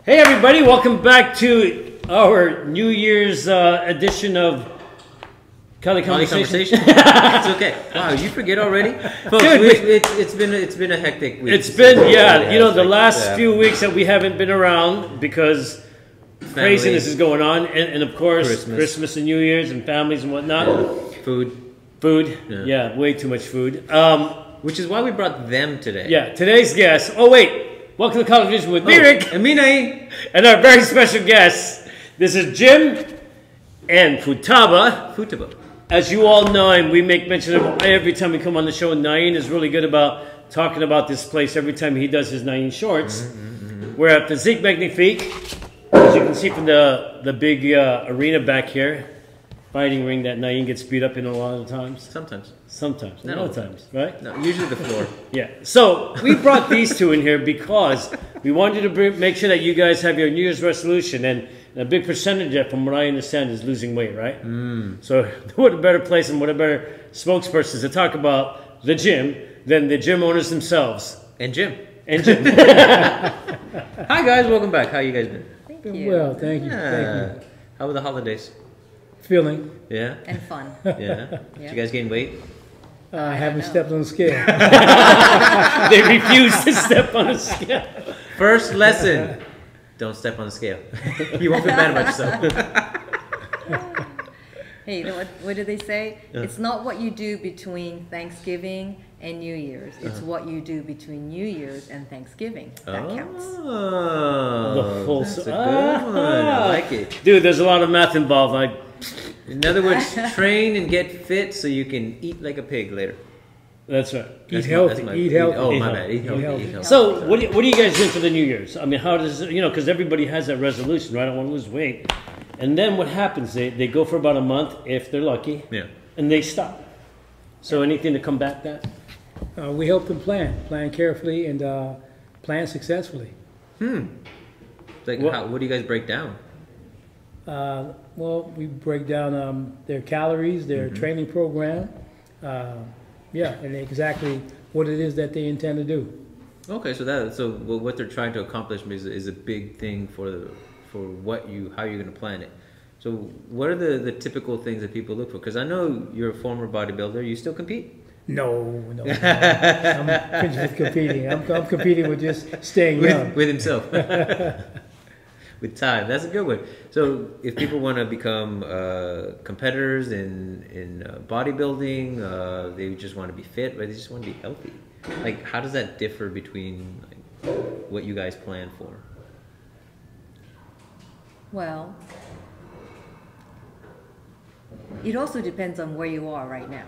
Hey everybody, welcome back to our New Year's edition of Konversation. It's okay. Wow, you forget already? Folks, dude, it's been a hectic week. It's been, yeah, you know, the last few weeks that we haven't been around because craziness is going on. And of course, Christmas and New Year's and families and whatnot. Yeah. Food. Yeah, way too much food. Which is why we brought them today. Yeah, today's guest. Oh, wait. Welcome to Konversation with Rick and me, Naeem. And our very special guest. This is Jim and Futaba. As you all know, and we make mention of every time we come on the show, Naeem is really good about talking about this place every time he does his Naeem Shorts. We're at the Zik Magnifique, as you can see from the big arena back here. Fighting ring that Naeem gets beat up in a lot of times. Sometimes. Not all the times, right? No, usually the floor. Yeah. So we brought these two in here because we wanted to make sure that you guys have your New Year's resolution, and a big percentage of it, from what I understand, is losing weight, right? So what a better place and what a better spokesperson to talk about the gym than the gym owners themselves. And Jim. Hi guys, welcome back. How you guys been? Thank you. Well, thank you. Thank you. How were the holidays? Feeling. Yeah. And fun. Yeah. Did you guys gain weight? I haven't stepped on the scale. They refuse to step on a scale. First lesson: don't step on the scale. You won't feel bad about yourself. Hey, you know what do they say? It's not what you do between Thanksgiving and New Year's. It's what you do between New Year's and Thanksgiving that counts. The full that's a good one. I like it. Dude, there's a lot of math involved. In other words, train and get fit so you can eat like a pig later. That's right. Eat healthy. Eat healthy. Oh, my bad. Eat healthy. So, what are you guys doing for the New Year's? I mean, how does it, because everybody has that resolution, right? I want to lose weight. And then what happens? They go for about a month, if they're lucky. Yeah. And they stop. So, anything to combat that? We help them plan carefully, and plan successfully. Like, what do you guys break down? Well, we break down their calories, their training program, and exactly what it is that they intend to do. Okay, so what they're trying to accomplish is a big thing for how you're going to plan it. So what are the typical things that people look for? Because I know you're a former bodybuilder. You still compete? No. I'm finished with competing. I'm competing with just staying young. With himself. With time. That's a good one. So if people want to become competitors in bodybuilding, they just want to be fit, right? They just want to be healthy. Like, how does that differ between what you guys plan for? Well, it also depends on where you are right now,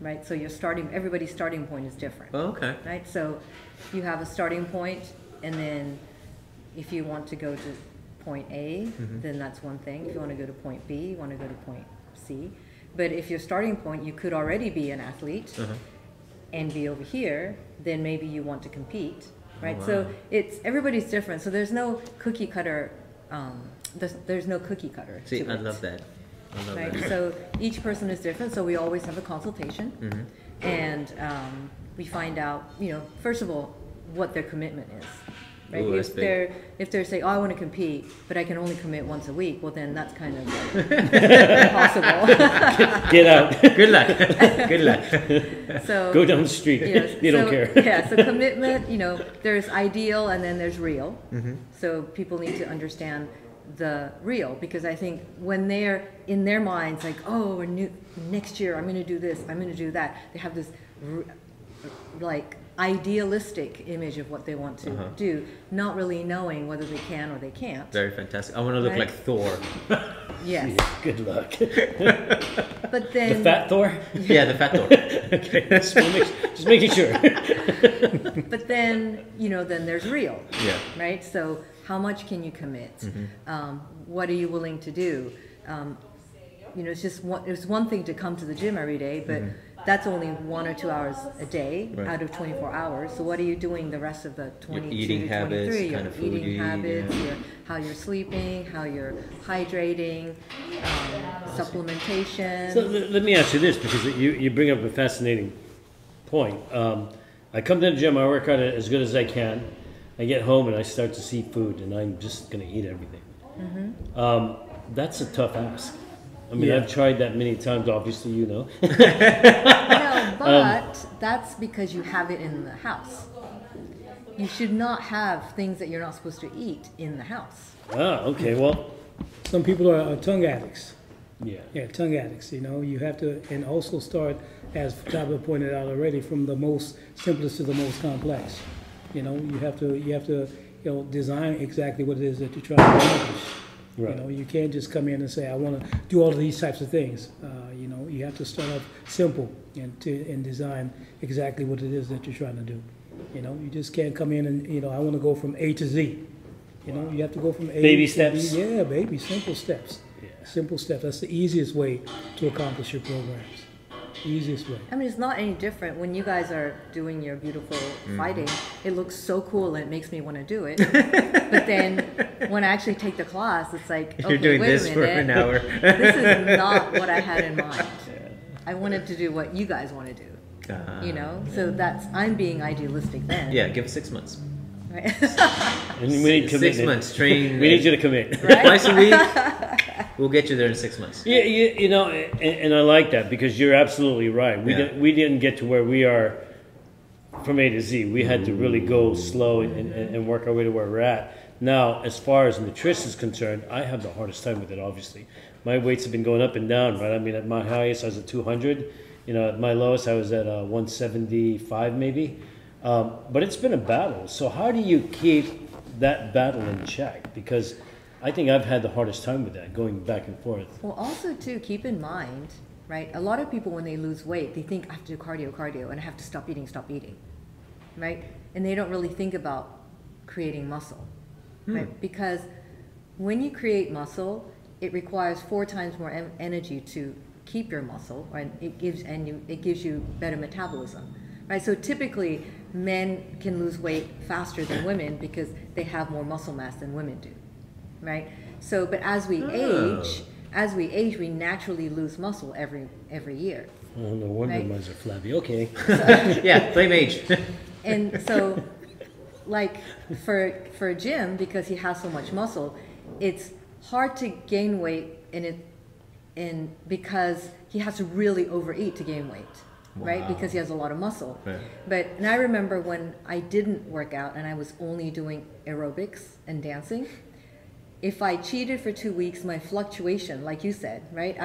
right? So everybody's starting point is different. Oh, okay. Right? So you have a starting point, and then if you want to go to point A, then that's one thing. If you want to go to point B, you want to go to point C. But if your starting point, you could already be an athlete and be over here, then maybe you want to compete, right? Oh, wow. So everybody's different. So there's no cookie cutter. There's no cookie cutter. See, I love that. Right. So each person is different. So we always have a consultation, and we find out, first of all, what their commitment is. Right? Ooh, if they're saying, oh, I want to compete, but I can only commit once a week, well, then that's kind of impossible. Get out. Good luck. So go down the street. They don't care. Yeah. So commitment, there's ideal and then there's real. So people need to understand the real, because I think when they're in their minds like, oh, next year I'm going to do this, I'm going to do that, they have this idealistic image of what they want to do, not really knowing whether they can or they can't. Very fantastic. I want to look like Thor. Yes. Yeah, good luck. But then the fat Thor? Yeah, the fat Thor. Okay, just making sure. But then, then there's real. Yeah. Right? So how much can you commit? What are you willing to do? It's one thing to come to the gym every day, but that's only 1 or 2 hours a day out of 24 hours. So what are you doing the rest of the 22 eating to 23? habits, kind of food eating you eat, habits, how you're sleeping, how you're hydrating, supplementation. So let me ask you this, because you bring up a fascinating point. I come to the gym, I work out as good as I can. I get home and I start to see food, and I'm just gonna eat everything. That's a tough ask. I mean, Yeah. I've tried that many times. Obviously, you know. No, but that's because you have it in the house. You should not have things that you're not supposed to eat in the house. Okay. Well, Some people are tongue addicts. yeah. Yeah, tongue addicts. You know, you have to, and also start, as Taba pointed out already, from the most simplest to the most complex. You know, you have to, design exactly what it is that you're trying to accomplish. Right. You know, you can't just come in and say, I want to do all of these types of things. You have to start off simple and design exactly what it is that you're trying to do. You know, you just can't come in and, I want to go from A to Z. You know, you have to go from A Baby to steps. Z. Yeah, baby, simple steps. Yeah. Simple steps. That's the easiest way to accomplish your programs. Easiest way. I mean, it's not any different when you guys are doing your beautiful fighting. It looks so cool and it makes me want to do it. But then when I actually take the class, it's like, okay, You're doing wait this a for minute. an hour. This is not what I had in mind. I wanted to do what you guys want to do. So I'm being idealistic then. Yeah, give it 6 months. Right? And we need 6 commitment. months, train. We need you to commit. Twice a week. We'll get you there in 6 months. Yeah, and I like that because you're absolutely right. We didn't get to where we are from A to Z. We had to really go slow and work our way to where we're at. Now, as far as nutrition is concerned, I have the hardest time with it, obviously. My weights have been going up and down, right? I mean, at my highest, I was at 200. At my lowest, I was at 175 maybe. But it's been a battle. So how do you keep that battle in check? Because I think I've had the hardest time with that, going back and forth. Well, also, too, keep in mind, right? A lot of people, when they lose weight, they think, I have to do cardio, and I have to stop eating, right? And they don't really think about creating muscle, right? Because when you create muscle, it requires 4 times more energy to keep your muscle, right? It gives you better metabolism, right? So typically, men can lose weight faster than women because they have more muscle mass than women do. Right. So, but as we age, we naturally lose muscle every year. Oh, no wonder Right. mine are flabby. Okay. Yeah, blame age. And so, like for Jim, because he has so much muscle, it's hard to gain weight, and because he has to really overeat to gain weight. Right, because he has a lot of muscle. Right. And I remember when I didn't work out and I was only doing aerobics and dancing. If I cheated for 2 weeks, my fluctuation, like you said, right,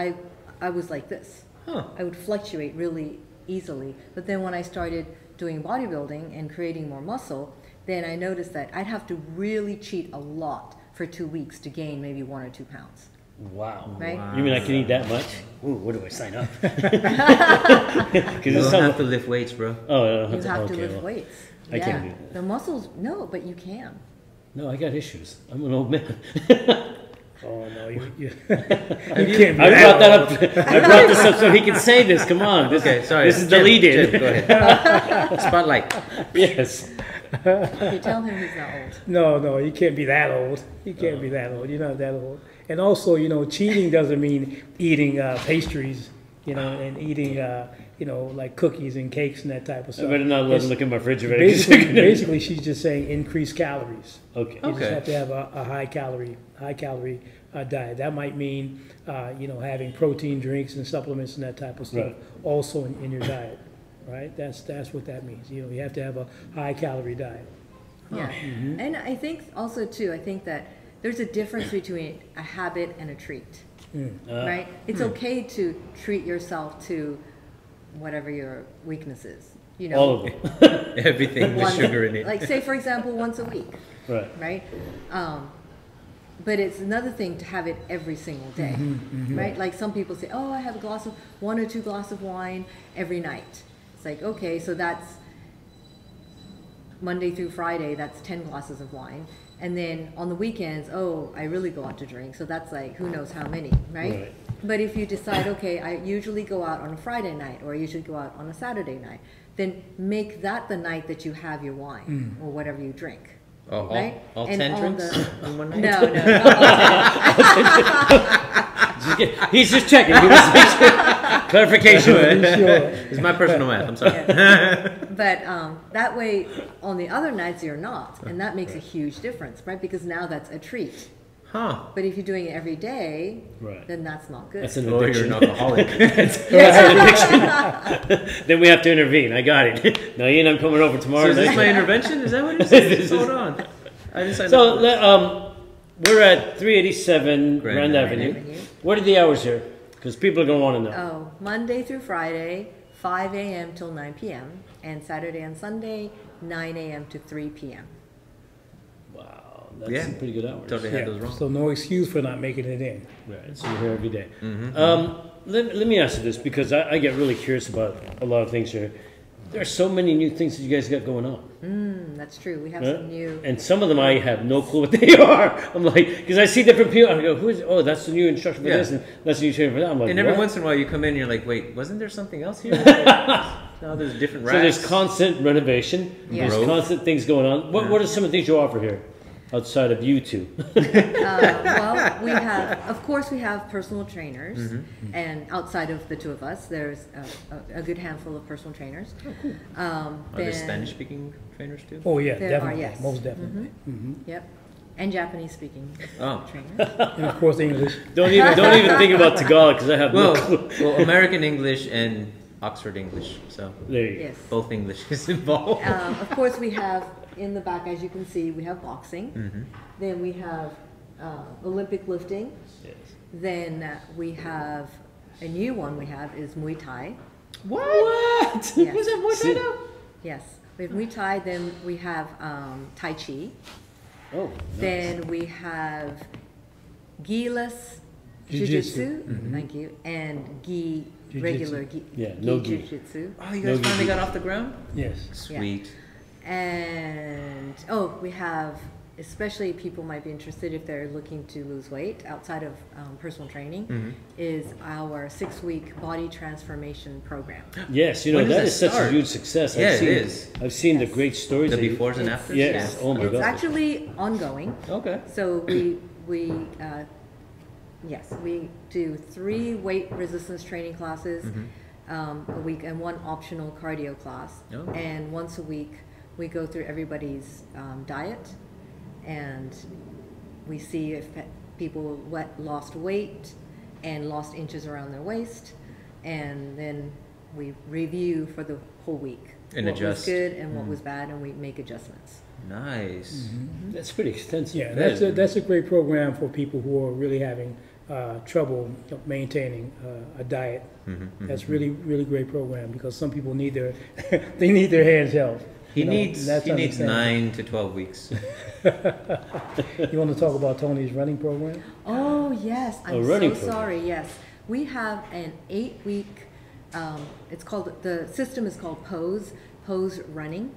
I was like this. I would fluctuate really easily. But then when I started doing bodybuilding and creating more muscle, then I noticed that I'd have to really cheat a lot for 2 weeks to gain maybe 1 or 2 pounds. Wow. Right? You mean I can eat that much? Ooh, where do I sign up? You don't have to lift weights, bro. Oh, I don't You have to okay, lift well, weights. I can't do that. The muscles, no, but you can. No, I got issues. I'm an old man. Oh no, you I can't be brought that up. I brought this up so he can say this. Come on. Okay, sorry. This is the Jim, lead-in. Jim, go ahead. Spotlight. Yes. Okay, tell him he's not old. No, you can't be that old. You can't be that old. You're not that old. And also, cheating doesn't mean eating pastries, and eating, like cookies and cakes and that type of stuff. I better not let him look at my refrigerator. Basically, she's just saying increase calories. Okay. You just have to have a high calorie diet. That might mean, having protein drinks and supplements and that type of stuff Right. also in your diet, right? That's what that means. You have to have a high calorie diet. Yeah. And I think also too, I think that there's a difference between a habit and a treat, right? It's okay to treat yourself to whatever your weakness is. All of them. Everything with sugar in it. Like say, for example, once a week, Right. right? But it's another thing to have it every single day, right? Like some people say, oh, I have 1 or 2 glasses of wine every night. It's like, okay, so that's Monday through Friday, that's 10 glasses of wine. And then on the weekends, oh, I really go out to drink. So that's like, who knows how many, right? But if you decide, okay, I usually go out on a Friday night, or I usually go out on a Saturday night, then make that the night that you have your wine or whatever you drink. Oh, Right? all And 10 on drinks the- in one night? No, not all 10. He's just checking. He was Clarification. It's my personal math. I'm sorry. Yeah. But that way, on the other nights, you're not. And that makes a huge difference, right? Because now that's a treat. Huh. But if you're doing it every day, Right. then that's not good. That's an Or you're addiction. an alcoholic. Then we have to intervene. I got it. No, Ian, I'm coming over tomorrow So is this night. my intervention? Is that what it is? Hold on. I decided. So we're at 387 Grand Grand Avenue. Avenue. What are the hours here? Because people are going to want to know. Oh, Monday through Friday, 5 a.m. till 9 p.m. And Saturday and Sunday, 9 a.m. to 3 p.m. Wow, that's Yeah. some pretty good hours. Totally had those Yeah, wrong. so no excuse for not making it in. Right, so you're here every day. Let me ask you this, because I get really curious about a lot of things here. There are so many new things that you guys got going on. That's true. We have Huh? some new. And some of them I have no clue what they are. I'm like, because I see different people, I go, who is, oh, that's the new instructor for Yeah. this, and that's the new trainer for that. I'm like, And every what? once in a while you come in and you're like, wait, wasn't there something else here? Now there's different So racks. there's constant renovation, Yeah. there's Growth. constant things going on. What are some of the things you offer here, outside of you two? Well, we have, of course, we have personal trainers, Mm-hmm. and outside of the two of us, there's a good handful of personal trainers. Are there then- Spanish-speaking trainers too? Oh, yeah, There are, definitely, yes. most definitely. Yep, and Japanese-speaking Oh. trainers. And of course, English. Don't even think about Tagalog, because I have no Well, clue. well, American English and Oxford English. So There you go. Yes. both English is involved. Of course, we have in the back, as you can see, we have boxing. Then we have Olympic lifting. Yes. Then we have a new one. We have is Muay Thai. What? Yes. Who's that Muay Thai now? Yes, we have Muay Thai. Then we have Tai Chi. Oh, nice. Then we have gi-less Jiu-jitsu. jiu-jitsu. Thank you. And gi Jiu-jitsu. regular gi. Yeah, no gi. jiu-jitsu. Oh, you No guys finally gi. got off the ground? Yes. Sweet. And we have, especially people might be interested if they're looking to lose weight outside of personal training, is our 6-week body transformation program. Yes, you know, When does that that is such start? a huge success. Yeah, I've it seen, is. I've seen the Yes. great stories. The that you- befores and It's- afters? Yes. Oh my it's God. actually ongoing. Okay. So we do 3 weight resistance training classes a week and 1 optional cardio class. Oh. And once a week we go through everybody's diet, and we see if people lost weight and lost inches around their waist, and then we review for the whole week And what adjust. was good and what was bad, and we make adjustments. Nice. That's pretty extensive. Yeah, That is- that's a great program for people who are really having trouble maintaining a diet. That's really great program, because some people need their they need their hands held. He You know, needs that's 9 to 12 weeks. You want to talk about Tony's running program? Oh yes, I'm running so program. sorry. Yes, we have an 8-week. It's called, the system is called Pose Running,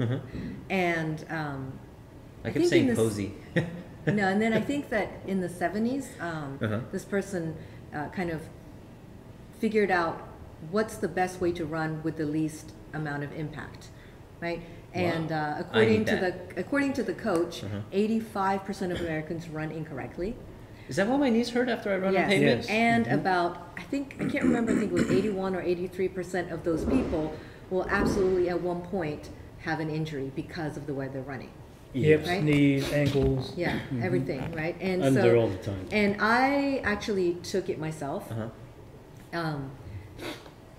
and I kept think in saying this- posy. no, and then I think that in the 70s, this person kind of figured out what's the best way to run with the least amount of impact, right? And according to the coach, 85% of Americans run incorrectly. Is that why my knees hurt after I run on Yes, pavement? Yes. and about, I can't remember, I think it was 81 or 83% of those people will absolutely at one point have an injury because of the way they're running. Hips, Right? knees, ankles. Yeah, everything, right? And I'm so, there all the time. And I actually took it myself.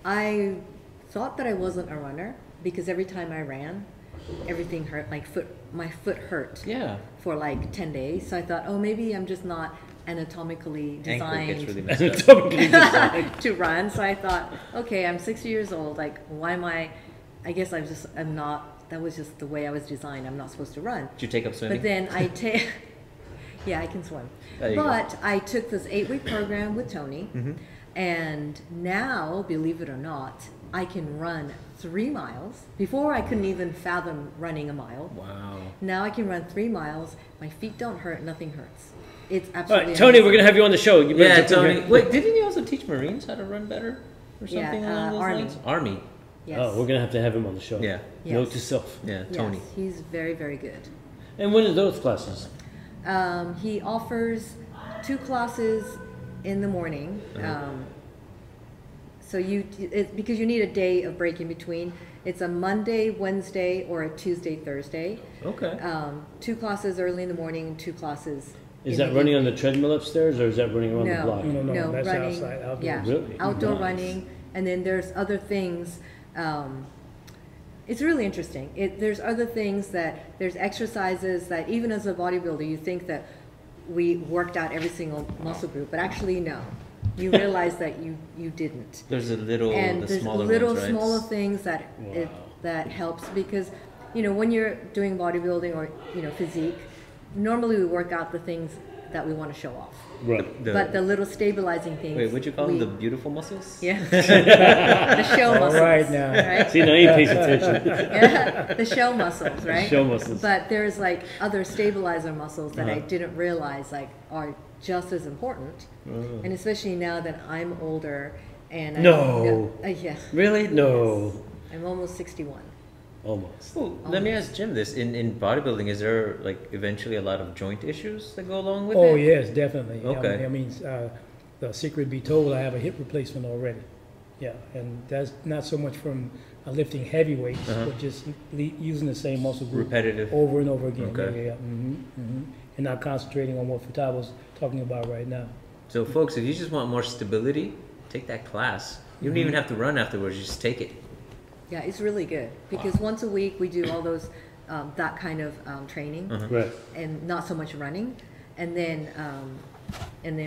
I thought that I wasn't a runner because every time I ran, everything hurt. My foot hurt Yeah. for like 10 days. So I thought, oh, maybe I'm just not anatomically Ankle gets designed really messed up. to run. So I thought, okay, I'm 60 years old. Like, why am I guess I'm not, that was just the way I was designed. I'm not supposed to run. Did you take up swimming? But then yeah, I can swim. There you go. But I took this 8-week program with Tony, and now, believe it or not, I can run 3 miles. Before I couldn't even fathom running a mile. Wow. Now I can run 3 miles. My feet don't hurt. Nothing hurts. It's All absolutely right, Tony, amazing. we're going to have you on the show. You better Yeah, jump in Tony. here. Wait, didn't you also teach Marines how to run better? Or Yeah, something along those Army. lines? Army. Yes. Oh, we're going to have him on the show. Yeah. Yes. Note to self. Yeah, Yes, Tony. he's very, very good. And when are those classes? He offers 2 classes in the morning, So because you need a day of break in between. It's a Monday, Wednesday, or a Tuesday, Thursday. Okay. 2 classes early in the morning, 2 classes. Is that running on the treadmill upstairs, or is that running around the block? No, that's running, outside, outdoors. yeah, Really? outdoor Nice. running, and then there's other things. It's really interesting. There's other things there's exercises that even as a bodybuilder, you think that we worked out every single muscle group, but actually no. You realize that you didn't. There's a little, And the there's smaller little ones, right? smaller things that Wow. that helps because, when you're doing bodybuilding or physique, normally we work out the things that we want to show off. Right. But the little stabilizing things. Wait, what'd you call them? The beautiful muscles? Yeah. The show All muscles. right now. Right? See, now he pays attention. Yeah, the show muscles, right? Show muscles. But there's like other stabilizer muscles that I Uh-huh. didn't realize are just as important. And especially now that I'm older and No. yeah. Really? No. I'm almost 61. Almost. Well, let me ask Jim this. In bodybuilding, is there like eventually a lot of joint issues that go along with Oh it? yes, definitely. Okay. I mean, the secret be told, I have a hip replacement already. Yeah, and that's not so much from lifting heavy weights, but just using the same muscle group Repetitive. over and over again. Okay. Yeah. And not concentrating on what Futada's talking about right now. So, folks, if you just want more stability, take that class. You don't even have to run afterwards. You just take it. Yeah, it's really good because once a week we do all those that kind of training Right. and not so much running, and then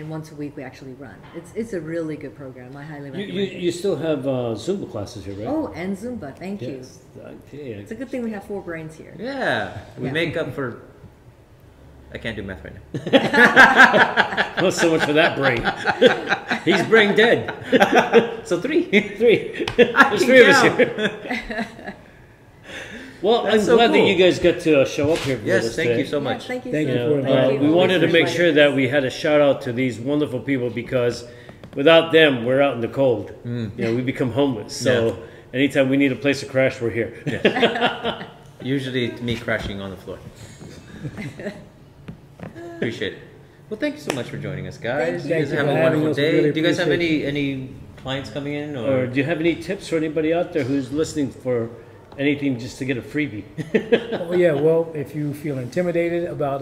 once a week we actually run. It's a really good program. I highly recommend it. You still have Zumba classes here, right? Oh, and Zumba. Thank you. Yes. Yeah. It's a good thing we have 4 brains here. Yeah. We Yeah. make up for... I can't do math right now. Not so much for that brain. He's brain dead. So 3. 3. There's 3 of us here. Well, That's I'm so glad cool. that you guys got to show up here with Yes, us thank today. you so much. Yeah, thank you. Thank so you much. for inviting We us. wanted to make Always sure inviting that we had a shout out to these wonderful people because without them, we're out in the cold. We become homeless. So anytime we need a place to crash, we're here. Usually it's me crashing on the floor. Appreciate it. Well, thank you so much for joining us, guys. Thank You guys you have for a having wonderful us. We day. really Do you guys have appreciate any clients coming in? Or do you have any tips for anybody out there who's listening for anything just to get a freebie? Oh yeah, well, if you feel intimidated about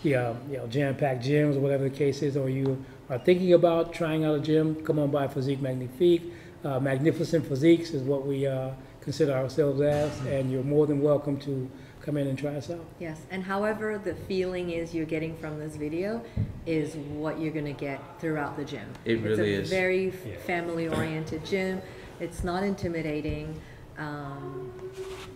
jam-packed gyms or whatever the case is, or you are thinking about trying out a gym, come on by Physique Magnifique. Magnificent Physiques is what we consider ourselves as, and you're more than welcome to come in and try us out. Yes, and however the feeling is you're getting from this video is what you're going to get throughout the gym. It really It's is. a very family-oriented gym. It's not intimidating.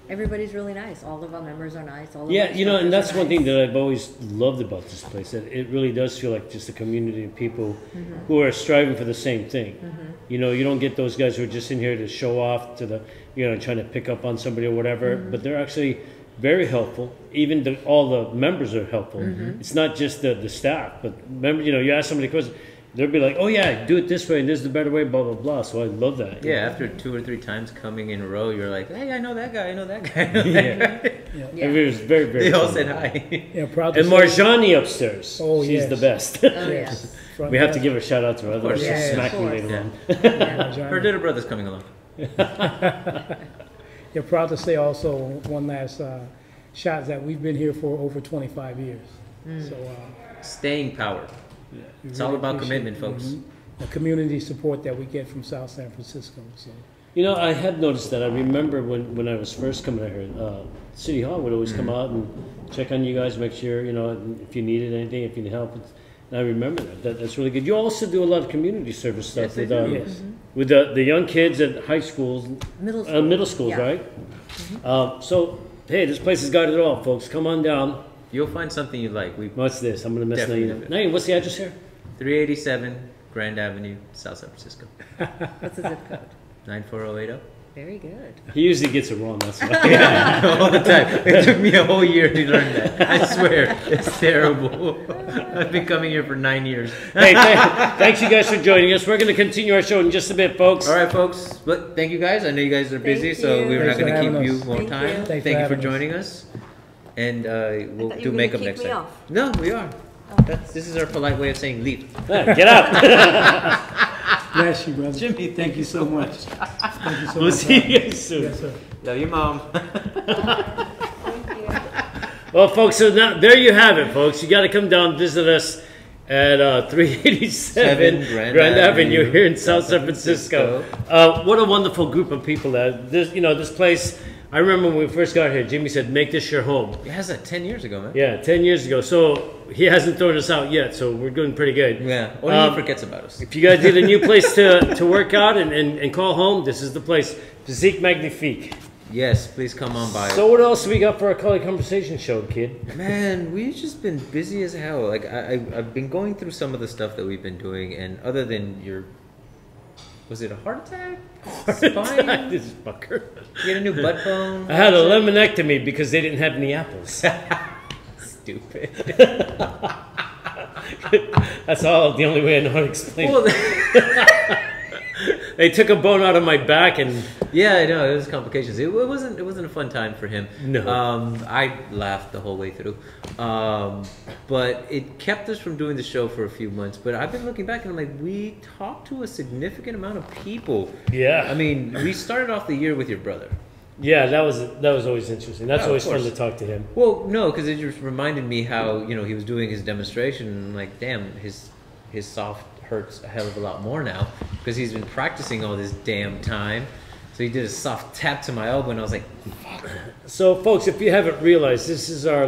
Everybody's really nice. All of our members are nice. All of our Yeah, and instructors that's are one thing nice. that I've always loved about this place. That it really does feel like just a community of people who are striving for the same thing. You don't get those guys who are just in here to show off to the, trying to pick up on somebody or whatever. But they're actually very helpful. Even all the members are helpful. It's not just the staff, but remember, you ask somebody a question, they'll be like, "Oh yeah, do it this way, and this is the better way." Blah blah blah. So I love that. Yeah, after 2 or 3 times coming in a row, you're like, "Hey, I know that guy. I know that guy." I know that guy. Yeah. Everybody was very very. They all fun. said hi. Yeah, proud to And say- Marjani upstairs. Oh, She's yes. the best. Oh, yes. front We have to desk. give a shout out to her, otherwise she'll Yes, smack of me course. later on. Yeah. Her little brother's coming along. You're proud to say also one last shot that we've been here for over 25 years. So Staying power. we It's all really about appreciate, commitment, folks. the community support that we get from South San Francisco. So I have noticed that. I remember when I was first coming out here, City Hall would always come out and check on you guys, make sure, if you needed anything, if you need help. And I remember that's really good. You also do a lot of community service stuff Yes, with, I do. yes, with the young kids at high schools, Middle school. schools, Yeah. right? So, hey, this place has got it all, folks. Come on down. You'll find something you like. We What's this? I'm going to mess Definitely Naeem. do it. Naeem, what's the address here? 387 Grand Avenue, South San Francisco. What's the zip code? 94080. Very good. He usually gets it wrong, that's why. All the time. It took me a whole year to learn that. I swear, it's terrible. I've been coming here for 9 years. Hey, thanks you guys for joining us. We're going to continue our show in just a bit, folks. All right, folks. But thank you guys. I know you guys are busy, Thank so you. we're not Thanks going for to keep having you us. more Thank time. you. Thanks Thank for you for having us. joining us. And we'll thought you do were gonna makeup kick next me time. off. No, we are. This is our polite way of saying leave. Get out. Bless you, brother. Jimmy, thank you so much. Thank you so We'll much. see you guys soon. Yes, sir. Love you, Mom. Well, folks, so now there you have it, folks. You got to come down visit us at 387 Grand Avenue here in South San Francisco. What a wonderful group of people that this place. I remember when we first got here, Jimmy said, "Make this your home." It has that 10 years ago, man. Yeah, 10 years ago. So he hasn't thrown us out yet, so we're doing pretty good. Yeah, or he forgets about us. If you guys need a new place to work out and call home, this is the place. Physique Magnifique. Yes, please come on by. So what else we got for our Konversation show, kid? Man, we've just been busy as hell. Like I've been going through some of the stuff that we've been doing, and other than was it a heart attack? Spine? This fucker. You had a new butt bone? I had a lemonectomy because they didn't have any apples. Stupid. That's all. The only way I know how to explain Well, it. They took a bone out of my back and yeah, I know it was complications. It wasn't a fun time for him. No. I laughed the whole way through, but it kept us from doing the show for a few months. But I've been looking back and I'm like, we talked to a significant amount of people. yeah. I mean, we started off the year with your brother. Yeah, that was always interesting. That's Yeah, of always fun course. to talk to him. Well, no, because it just reminded me how he was doing his demonstration. And I'm like, damn, his soft hurts a hell of a lot more now because he's been practicing all this damn time. So he did a soft tap to my elbow, and I was like, fuck. So, folks, if you haven't realized, this is our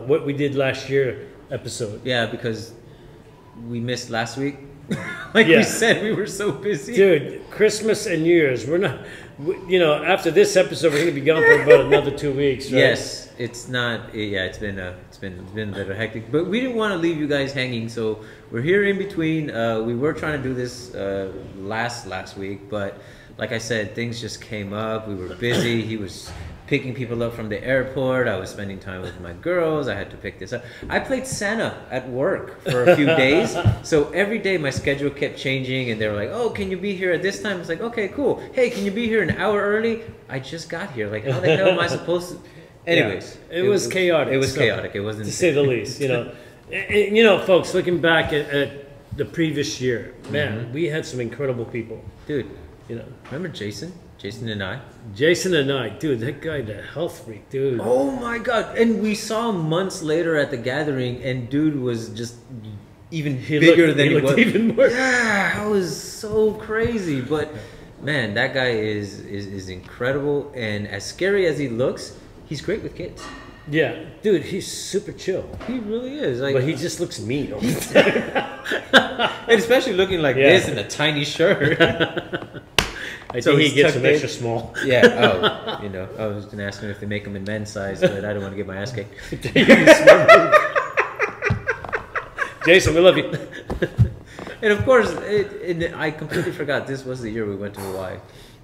what we did last year episode. Yeah, because we missed last week. Like Yeah. we said, we were so busy. Dude, Christmas and New Year's, we're not. After this episode, we're gonna be gone for about another 2 weeks. Right? Yes, it's not. Yeah, it's been a bit hectic, but we didn't want to leave you guys hanging, so we're here in between. We were trying to do this last week, but like I said, things just came up. We were busy. He was picking people up from the airport. I was spending time with my girls. I had to pick this up. I played Santa at work for a few days. So every day my schedule kept changing and they were like, oh, can you be here at this time? It's like, okay, cool. Hey, can you be here an hour early? I just got here. Like, how the hell am I supposed to? Anyways. Yeah, it was chaotic. It was chaotic. It wasn't. To say the least, And, folks, looking back at the previous year, man, we had some incredible people. Dude, remember Jason? Jason and I? Jason and I, dude, that guy, the health freak, dude. Oh my God. And we saw him months later at the gathering, and dude was just even bigger than he was. Even more. Yeah, that was so crazy. But man, that guy is incredible. And as scary as he looks, he's great with kids. Yeah, dude, he's super chill. He really is. Like, But he just looks mean all the time. and especially looking like this in a tiny shirt. I So think he he's gets him tucked in? extra small. Yeah. Oh, I was gonna ask him if they make him in men's size, but I don't want to get my ass kicked. Jason, we love you. And of course, I completely forgot. This was the year we went to Hawaii.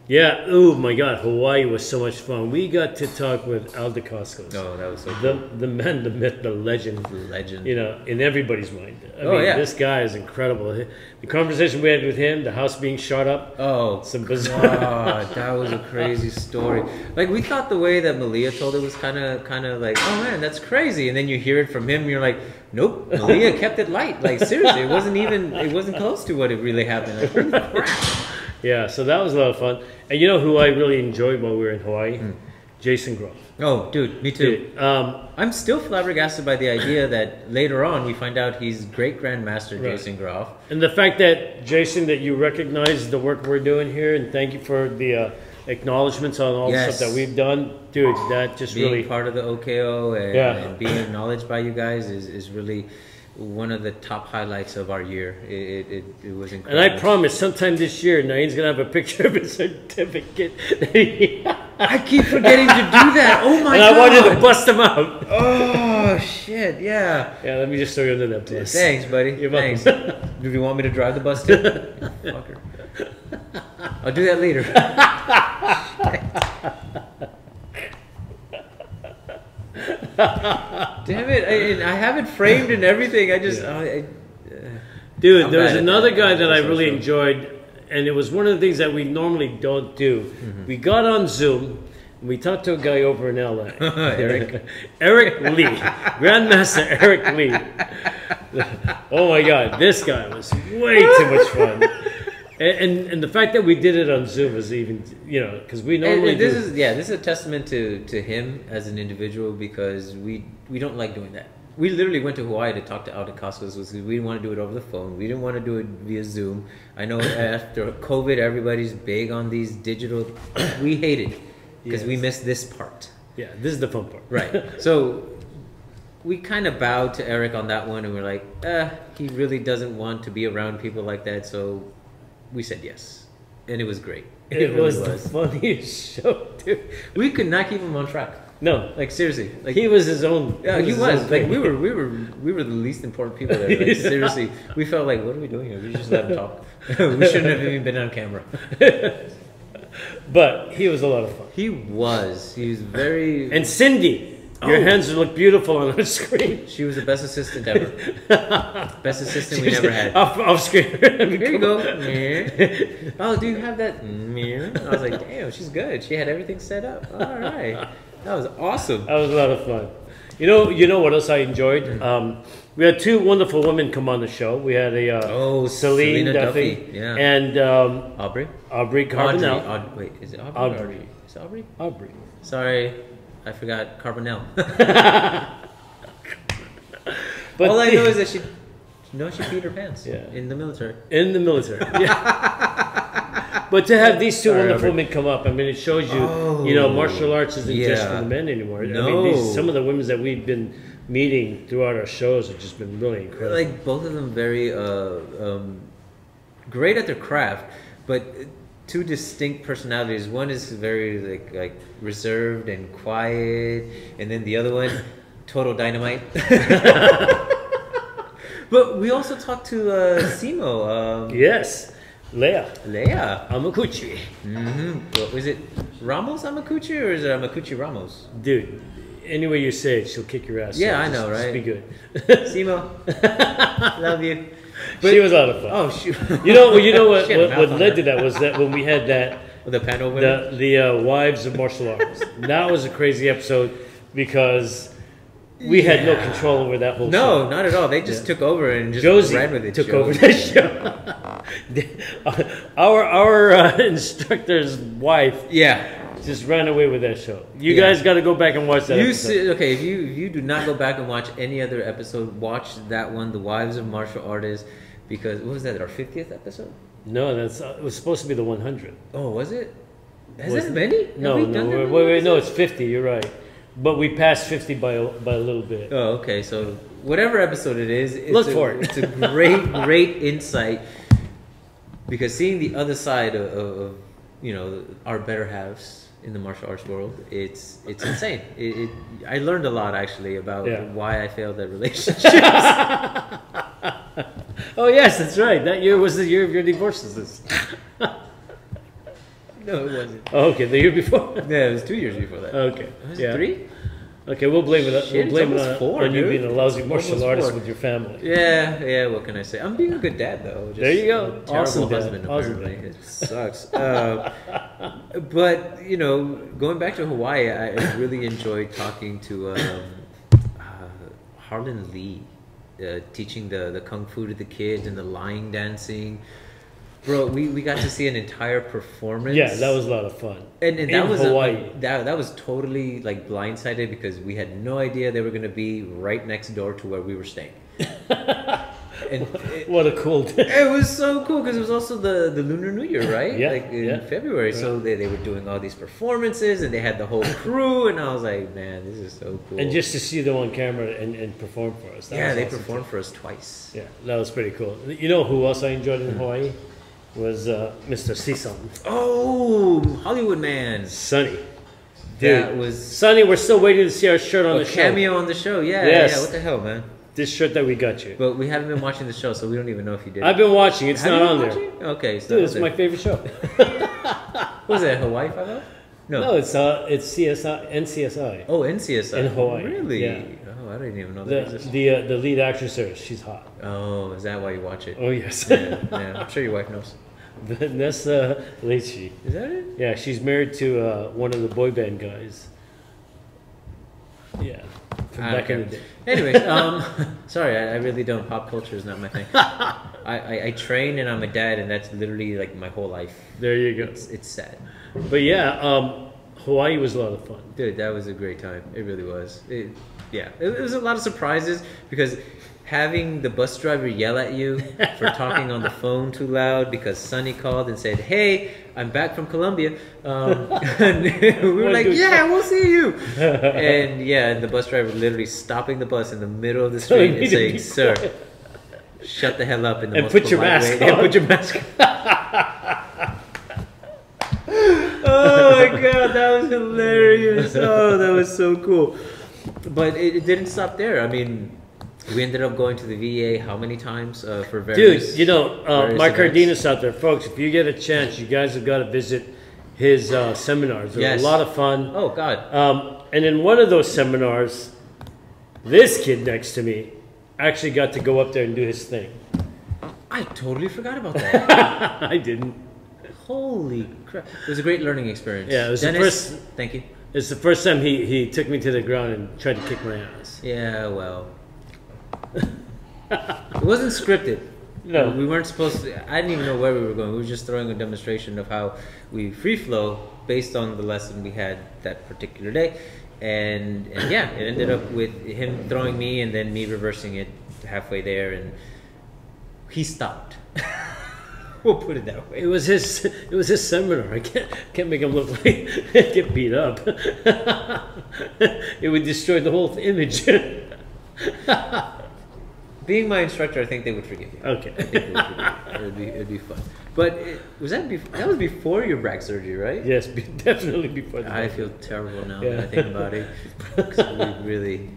Yeah, oh my God, Hawaii was so much fun. We got to talk with Al DeCoscos. Oh, that was so cool. The man, the myth, the legend. The legend. In everybody's mind. I Oh, mean, yeah. this guy is incredible. The conversation we had with him, the house being shot up. Oh, Some bizarre. God, that was a crazy story. Like, we thought the way that Malia told it was kind of like, oh man, that's crazy. And then you hear it from him, and you're like, nope, Malia kept it light. Like, seriously, it wasn't close to what it really happened. Like, holy crap. Yeah, so that was a lot of fun. And you know who I really enjoyed while we were in Hawaii? Jason Groff. Oh, dude, me too. Dude, I'm still flabbergasted by the idea that later on we find out he's great grandmaster Jason Groff. and the fact that, Jason, that you recognize the work we're doing here, and thank you for the acknowledgments on all the Yes. stuff that we've done. Dude, that just Being really... part of the OKO and, Yeah. and being acknowledged by you guys is really one of the top highlights of our year. It was And incredible. I promise, sometime this year, Naeem's going to have a picture of his certificate. I keep forgetting to do that. Oh my and God. I wanted to bust him out. Oh shit! Yeah. Yeah, let me just throw you under that bus. Thanks, buddy. You're Thanks. welcome. Do you want me to drive the bus too? Fucker. I'll do that later. Damn it! I have it framed and everything. I just. Dude, I'm there was bad at another that. guy that I So really true. enjoyed, and it was one of the things that we normally don't do. Mm-hmm. We got on Zoom, and we talked to a guy over in LA. Eric. Eric Lee. Grandmaster Eric Lee. Oh my God, this guy was way too much fun. And the fact that we did it on Zoom is even, you know, because we normally And this is a testament to him as an individual, because we don't like doing that. We literally went to Hawaii to talk to Alden Costos because we didn't want to do it over the phone. We didn't want to do it via Zoom. I know after COVID, everybody's big on these digital. We hate it because we miss this part. Yeah, this is the fun part. Right. So we kind of bowed to Eric on that one, and we're like, he really doesn't want to be around people like that. So we said yes, and it was great. It really was the funniest show, dude. We could not keep him on track. No, Like seriously, like he was his own. yeah, he his was. own Like thing. we were the least important people there. Like, seriously, we felt like, what are we doing here? We just let him talk. We shouldn't have even been on camera. But he was a lot of fun. He was. He was very. And Cindy, your hands look beautiful on the screen. She was the best assistant ever. Best assistant we never had. Off screen. Here you go. Oh, do you have that? I was like, damn, she's good. She had everything set up. All right, that was awesome. That was a lot of fun. You know what else I enjoyed? We had two wonderful women come on the show. We had a Celine Selena Duffy, yeah. and Aubrey Carbonell. Wait, is it Aubrey? Audrey. Or Aubrey? Is it Aubrey? Aubrey. Sorry, I forgot Carbonell. But All I know is that she peed her pants. Yeah. In the military. in the military. Yeah. But to have these two Sorry, wonderful Aubrey. women come up, I mean, it shows you, martial arts isn't just for the men anymore. I mean, some of the women that we've been meeting throughout our shows have just been really incredible. Like both of them very great at their craft, but two distinct personalities. One is very like reserved and quiet, and then the other one, total dynamite. But we also talked to Simo. Yes. Leia Amakuchi. Amakuchi. What was it? Ramos Amakuchi, or is it Amakuchi Ramos? Dude, any way you say it, she'll kick your ass. Yeah, So I know, just right? be good. Simo, love you. She was a lot of fun. Oh shoot! You know what? She had a What mouth on led her. to that was that when we had that The panel women. the wives of martial arts. That was a crazy episode because we had no control over that whole show. No, not at all. They just took over and just Josie ran with it. took over the show. our instructor's wife Yeah. just ran away with that show. You guys got to go back and watch that. episode. If you do not go back and watch any other episode, watch that one, The Wives of Martial Artists, because what was that? Our 50th episode? No, that's it was supposed to be the 100. Oh, was it? Has Was it it? many? Have No, we no, done that many wait, no, episodes? it's 50. You're right, but we passed 50 by a little bit. Oh, okay. So whatever episode it is, Look for it. It's a great insight, because seeing the other side of our better halves in the martial arts world, it's insane. I learned a lot actually about why I failed at relationships. Oh yes, that's right. That year was the year of your divorces. No, it wasn't. Oh, okay, the year before. Yeah, it was 2 years before that. Okay, Was it 3? Okay, we'll blame it. Shit, We'll blame it it's almost on, 4, on you dude. being a lousy martial Almost artist 4. with your family. Yeah. What can I say? I'm being a good dad though. Just There you go. a terrible Awesome dad. husband. Awesome Apparently, it sucks. But going back to Hawaii, I really enjoyed talking to Harlan Lee, teaching the kung fu to the kids and the line dancing. Bro, we got to see an entire performance. Yeah, that was a lot of fun. And in that was Hawaii. that was totally like blindsided, because we had no idea they were going to be right next door to where we were staying. And What a cool day. it was so cool because it was also the Lunar New Year, right? Yeah, Like in yeah. February. So they were doing all these performances, and they had the whole crew, and I was like, man, this is so cool. And just to see them on camera and perform for us. That was they awesome, performed too. for us twice. Yeah, that was pretty cool. You know who else I enjoyed in Hawaii? Was Mr. Sison. Oh, Hollywood man. Sonny. That Dude, was Sonny, we're still waiting to see our shirt on a the show. cameo on the show. Yeah, Yes. yeah. What the hell, man? This shirt that we got you. But we haven't been watching the show, so we don't even know if you did. I've been watching. It's Have not you on been there. watching? Okay, so Dude, it's my favorite show. What was it, Hawaii Five-O? No, it's CSI, NCSI. Oh, NCSI. In Hawaii, Really? yeah. Oh, I didn't even know that The existed. the lead actress there, she's hot. Oh, is that why you watch it? Oh yes, Yeah, I'm sure your wife knows. Vanessa Lacey. Is that it? Yeah, she's married to one of the boy band guys. Yeah, from I back don't in the care. day. Anyways, Sorry, I really don't. Pop culture is not my thing. I train and I'm a dad, and that's literally like my whole life. There you go. It's sad. But yeah, Hawaii was a lot of fun. Dude, that was a great time. It really was. It was a lot of surprises because having the bus driver yell at you for talking on the phone too loud because Sonny called and said, "Hey, I'm back from Colombia." And we were like, "Yeah, we'll see you." And yeah, the bus driver literally stopping the bus in the middle of the street and saying, "Sir, shut the hell up," in the most put your polite mask way. on. And put your mask on. Oh my god, that was hilarious. Oh, that was so cool. But it didn't stop there. I mean, we ended up going to the VA how many times for various... Dude, you know, various Mark events? Cardenas out there, folks, if you get a chance, you guys have got to visit his seminars. They're Yes. a lot of fun. Oh, God. And in one of those seminars, this kid next to me actually got to go up there and do his thing. I totally forgot about that. I didn't. Holy crap. It was a great learning experience. Yeah, it was Dennis, the first. thank you. It's the first time he took me to the ground and tried to kick my ass. Yeah, well. It wasn't scripted. No. We weren't supposed to... I didn't even know where we were going. We were just throwing a demonstration of how we free flow based on the lesson we had that particular day. And yeah, it ended up with him throwing me and then me reversing it halfway there, and he stopped. We'll put it that way. It was his seminar. I can't make him look like get beat up. It would destroy the whole image. Being my instructor, I think they would forgive you. Okay. I think they would forgive you. It'd be fun. But that was before your back surgery, right? Yes, definitely before the I feel terrible now Yeah. when I think about it. 'Cause we really...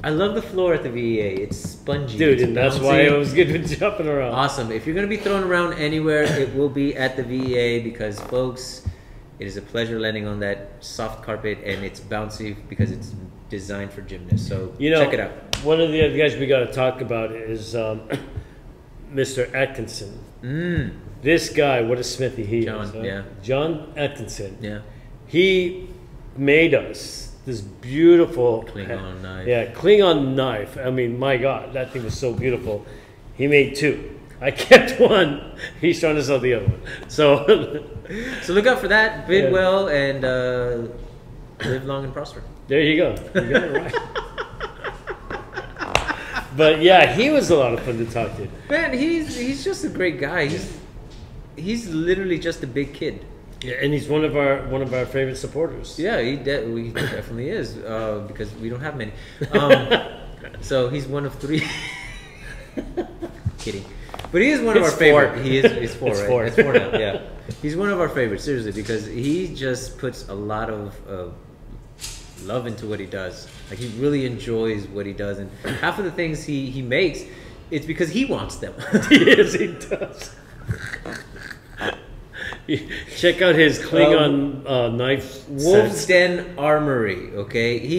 I love the floor at the VEA. It's spongy. Dude, it's and that's bouncy. why I was good with jumping around. Awesome. If you're going to be thrown around anywhere, it will be at the VEA because, folks, it is a pleasure landing on that soft carpet, and it's bouncy because it's designed for gymnasts. So You know, check it out. one of the other guys we got to talk about is Mr. Atkinson. This guy, what a smithy he John, is. Huh? yeah. John Atkinson. Yeah. He made us this beautiful Klingon knife. Yeah, Klingon knife. I mean, my God, that thing was so beautiful. He made two. I kept one. He's trying to sell the other one. So, So look out for that. Bid Yeah. well and live long and prosper. there you go. You got it right. But yeah, he was a lot of fun to talk to. Man, he's just a great guy. He's literally just a big kid. Yeah, and he's one of our favorite supporters. Yeah, he definitely is because we don't have many. So he's one of three. Kidding, but he is one of It's our favorite. four. It's four, It's right? four. It's four now. Yeah, he's one of our favorites. Seriously, because he just puts a lot of love into what he does. Like he really enjoys what he does, and half of the things he makes, it's because he wants them. Yes, he does. Check out his Klingon knife. Wolf's sets. Den Armory, okay? He